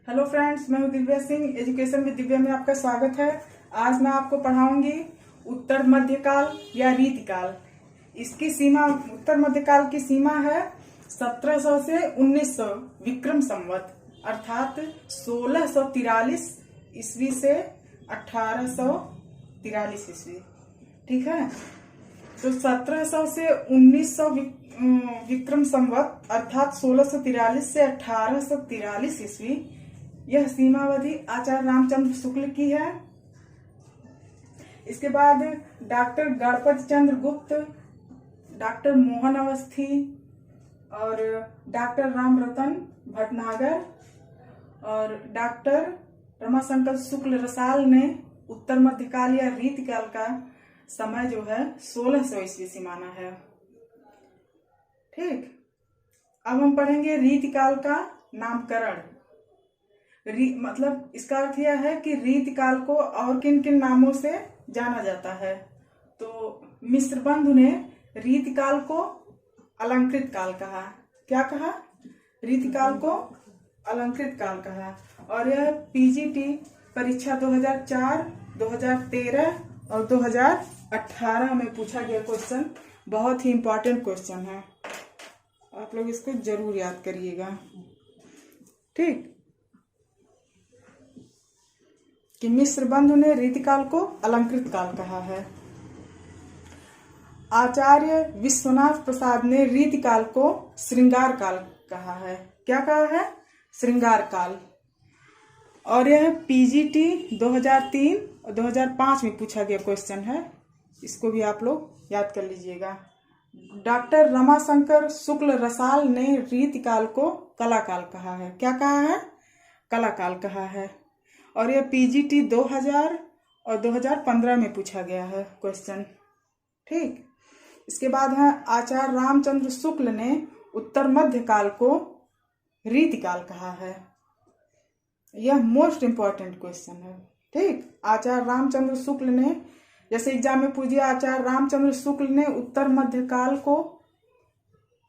Hello friends, मैं हूं Divya Singh. Education with Divya में आपका स्वागत है। आज मैं आपको पढ़ाऊंगी उत्तर मध्यकाल या रीतिकाल। इसकी सीमा, उत्तर मध्यकाल की सीमा है 1700 से 1900 विक्रम संवत, अर्थात 1643 ईस्वी से 1843 ईस्वी। ठीक है, तो 1700 से 1900 विक्रम संवत अर्थात 1643 से 1843 ईस्वी, यह सीमावधि आचार्य रामचंद्र शुक्ल की है। इसके बाद डॉक्टर गणपत चंद्र गुप्त, डॉक्टर मोहन अवस्थी और डॉक्टर रामरतन भटनागर और डॉक्टर रमाशंकर शुक्ल रसाल ने उत्तर मध्यकाल या रीतिकाल का समय जो है 1600 ईस्वी से माना है। ठीक, अब हम पढ़ेंगे रीतिकाल का नामकरण। मतलब इसका अर्थ यह है कि रीतिकाल को और किन किन नामों से जाना जाता है। तो मिश्र बंधु ने रीतिकाल को अलंकृत काल कहा। क्या कहा? रीतिकाल को अलंकृत काल कहा। और यह पीजीटी परीक्षा 2004, 2013 और 2018 में पूछा गया क्वेश्चन। बहुत ही इंपॉर्टेंट क्वेश्चन है, आप लोग इसको जरूर याद करिएगा। ठीक, कि मिश्र बंधु ने रीतिकाल को अलंकृत काल कहा है। आचार्य विश्वनाथ प्रसाद ने रीतिकाल को श्रृंगार काल कहा है। क्या कहा है? श्रृंगार काल। और यह पीजीटी 2003 और 2005 में पूछा गया क्वेश्चन है, इसको भी आप लोग याद कर लीजिएगा। डॉक्टर रमाशंकर शुक्ल रसाल ने रीतिकाल को कलाकाल कहा है। क्या कहा है? कलाकाल कहा है। और यह पीजीटी 2000 और 2015 में पूछा गया है क्वेश्चन। ठीक, इसके बाद है आचार्य रामचंद्र शुक्ल ने उत्तर मध्यकाल को रीतिकाल कहा है। यह मोस्ट इंपॉर्टेंट क्वेश्चन है। ठीक, आचार्य रामचंद्र शुक्ल ने, जैसे एग्जाम में पूछिए, आचार्य रामचंद्र शुक्ल ने उत्तर मध्यकाल को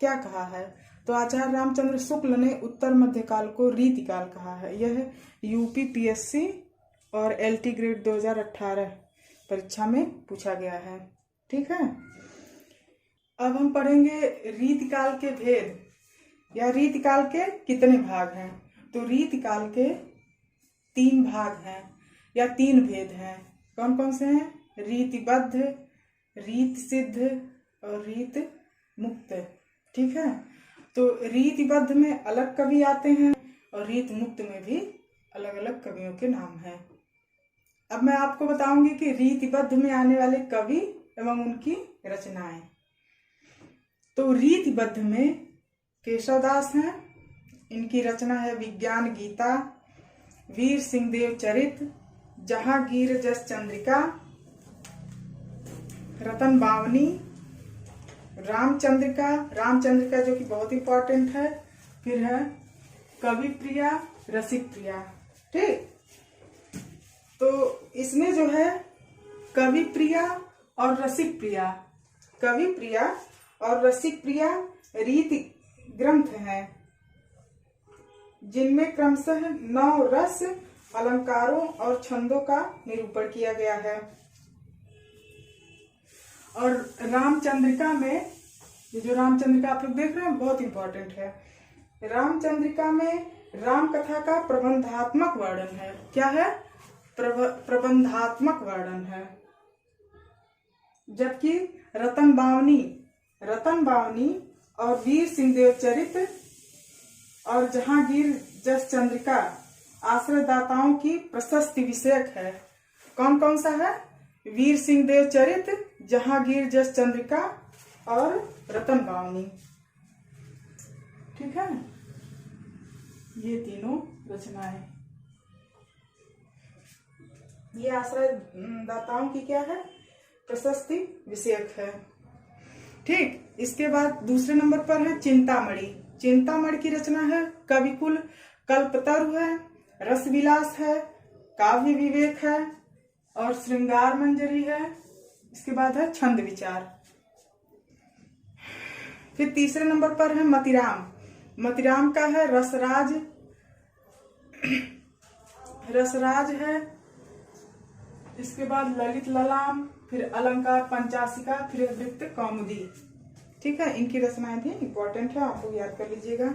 क्या कहा है, तो आचार्य रामचंद्र शुक्ल ने उत्तर मध्यकाल को रीतिकाल कहा है। यह यूपी पीएससी और एलटी ग्रेड 2018 परीक्षा में पूछा गया है। ठीक है, अब हम पढ़ेंगे रीतिकाल के भेद या रीतिकाल के कितने भाग हैं। तो रीतिकाल के 3 भाग हैं या 3 भेद हैं। कौन कौन से हैं? रीतिबद्ध, रीत सिद्ध और रीत मुक्त। ठीक है, तो रीतिबद्ध में अलग कवि आते हैं और रीत मुक्त में भी अलग अलग कवियों के नाम हैं। अब मैं आपको बताऊंगी कि रीतिबद्ध में आने वाले कवि एवं उनकी रचनाएं। तो रीतिबद्ध में केशवदास हैं, इनकी रचना है विज्ञान गीता, वीर सिंह देव चरित, जहांगीर जस चंद्रिका, रतन बावनी, रामचंद्रिका जो कि बहुत इंपॉर्टेंट है। फिर है कवि प्रिया, रसिक प्रिया। ठीक, तो इसमें जो है कवि प्रिया और रसिक प्रिया, कवि प्रिया और रसिक प्रिया रीति ग्रंथ हैं, जिनमें क्रमशः 9 रस, अलंकारों और छंदों का निरूपण किया गया है। और रामचंद्रिका में, ये जो रामचंद्रिका आप लोग देख रहे हैं बहुत इंपॉर्टेंट है। रामचंद्रिका में राम कथा का प्रबंधात्मक वर्णन है। क्या है? प्रबंधात्मक वर्णन है। जबकि रतन बावनी और वीर सिंह देव चरित और जहांगीर जस चंद्रिका आश्रयदाताओं की प्रशस्ति विषयक है। कौन कौन सा है? वीर सिंह देव चरित, जहांगीर जस चंद्रिका और रतन बावनी। ठीक है, ये तीनों रचनाएं, ये आश्रय दाताओं की क्या है? प्रशस्ति विषयक है। ठीक, इसके बाद दूसरे नंबर पर है चिंतामणि की रचना है कविकुल, कल्पतरु है, रसविलास है, काव्य विवेक है और श्रृंगार मंजरी है। इसके बाद है छंद विचार। फिर तीसरे नंबर पर है मतिराम का है रसराज, रसराज है, इसके बाद ललित ललाम, फिर अलंकार पंचाशिका, फिर वृत्त कौमुदी। ठीक है, इनकी रचनाएं भी इंपॉर्टेंट है, आप लोग याद कर लीजिएगा।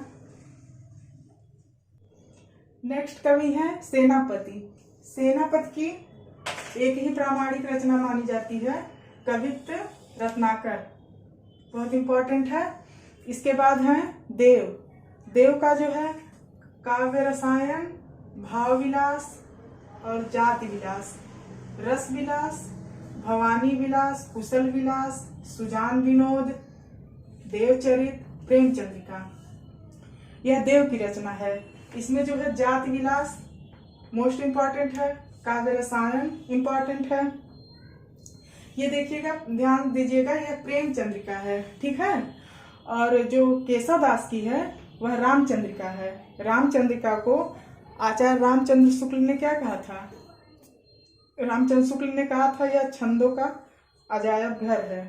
नेक्स्ट कवि है सेनापति। सेनापति की एक ही प्रामाणिक रचना मानी जाती है, कवित्त रत्नाकर, बहुत इंपॉर्टेंट है। इसके बाद है देव। देव का जो है काव्य रसायन, भाव विलास और जाति विलास, रस विलास, भवानी विलास, कुशल विलास, सुजान विनोद, देवचरित, प्रेमचंद्रिका, यह देव की रचना है। इसमें जो है जाति विलास मोस्ट इम्पॉर्टेंट है, काव्य रसायन इम्पॉर्टेंट है। ये देखिएगा, ध्यान दीजिएगा, यह प्रेमचंद्रिका है। ठीक है, और जो केशव दास की है वह रामचंद्रिका है। रामचंद्रिका को आचार्य रामचंद्र शुक्ल ने क्या कहा था? रामचंद्र शुक्ल ने कहा था यह छंदों का अजायब घर है।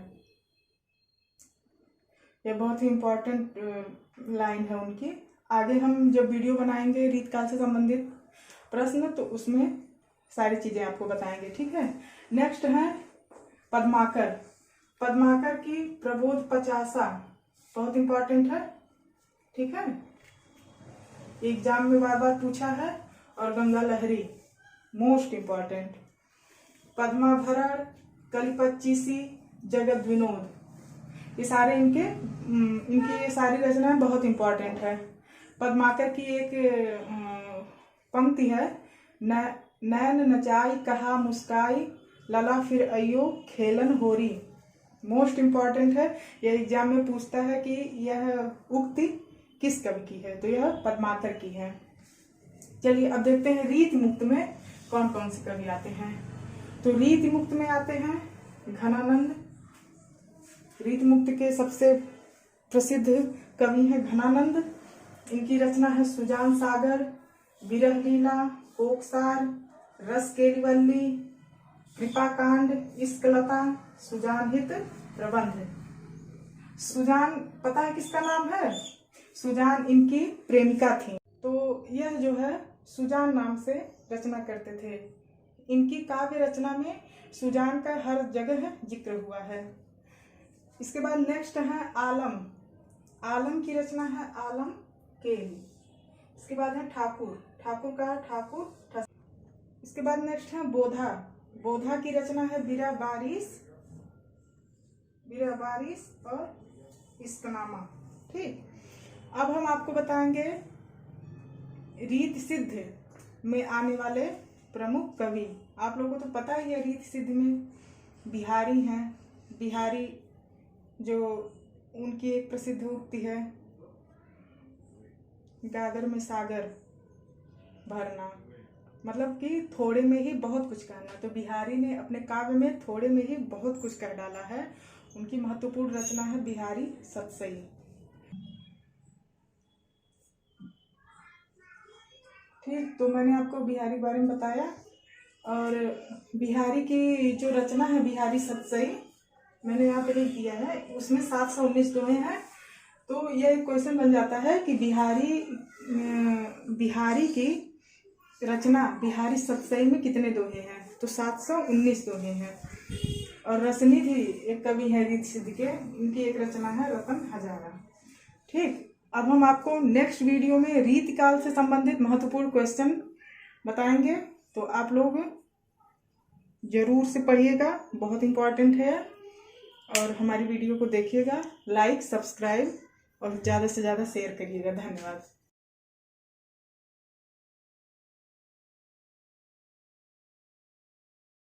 यह बहुत ही इम्पोर्टेंट लाइन है उनकी। आगे हम जब वीडियो बनाएंगे रीतकाल से संबंधित प्रश्न, तो उसमें सारी चीजें आपको बताएंगे। ठीक है, नेक्स्ट है पद्माकर। पद्माकर की प्रबोध पचासा बहुत इंपॉर्टेंट है। ठीक है, एग्जाम में बार बार पूछा है। और गंगा लहरी मोस्ट इम्पॉर्टेंट। पद्माभरण, कलिपच्चीसी, जगत विनोद, ये सारे इनकी ये सारी रचनाएं बहुत इंपॉर्टेंट है। पद्माकर की एक पंक्ति है, नैन नचाई कहा मुस्काई, लला फिर अयो खेलन होरी, मोस्ट इम्पॉर्टेंट है। यह एग्जाम में पूछता है कि यह उक्ति किस कवि की है, तो यह पद्माकर की है। चलिए अब देखते हैं रीति मुक्त में कौन कौन से कवि आते हैं। तो रीति मुक्त में आते हैं घनानंद। रीति मुक्त के सबसे प्रसिद्ध कवि हैं घनानंद। इनकी रचना है सुजान सागर, विरह लीला, कोकसार, रस केलिवल्ली, कृपाकांड, इश्कलता, सुजान हित प्रबंध। सुजान पता है किसका नाम है? सुजान इनकी प्रेमिका थी। तो यह जो है सुजान नाम से रचना करते थे। इनकी काव्य रचना में सुजान का हर जगह जिक्र हुआ है। इसके बाद नेक्स्ट है आलम। आलम की रचना है आलम केली। इसके बाद है ठाकुर। ठाकुर का ठाकुर। इसके बाद नेक्स्ट है बोधा। बोधा की रचना है बीरा बारिश और इस्कनामा। ठीक, अब हम आपको बताएंगे रीत सिद्ध में आने वाले प्रमुख कवि। आप लोगों को तो पता ही है, रीत सिद्ध में बिहारी हैं। बिहारी जो उनकी एक प्रसिद्ध उक्ति है, गागर में सागर भरना, मतलब कि थोड़े में ही बहुत कुछ कहना। तो बिहारी ने अपने काव्य में थोड़े में ही बहुत कुछ कह डाला है। उनकी महत्वपूर्ण रचना है बिहारी सतसई। ठीक, तो मैंने आपको बिहारी बारे में बताया। और बिहारी की जो रचना है बिहारी सतसई, मैंने यहाँ पे लिख दिया है, उसमें 719 दोहे हैं। तो यह क्वेश्चन बन जाता है कि बिहारी की रचना बिहारी सतसई में कितने दोहे हैं? तो 719 दोहे हैं। और रसनिधि एक कवि है रीत सिद्ध के, इनकी एक रचना है रतन हजारा। ठीक, अब हम आपको नेक्स्ट वीडियो में रीतिकाल से संबंधित महत्वपूर्ण क्वेश्चन बताएंगे। तो आप लोग जरूर से पढ़िएगा, बहुत इंपॉर्टेंट है। और हमारी वीडियो को देखिएगा, लाइक, सब्सक्राइब और ज़्यादा से ज़्यादा शेयर करिएगा। धन्यवाद।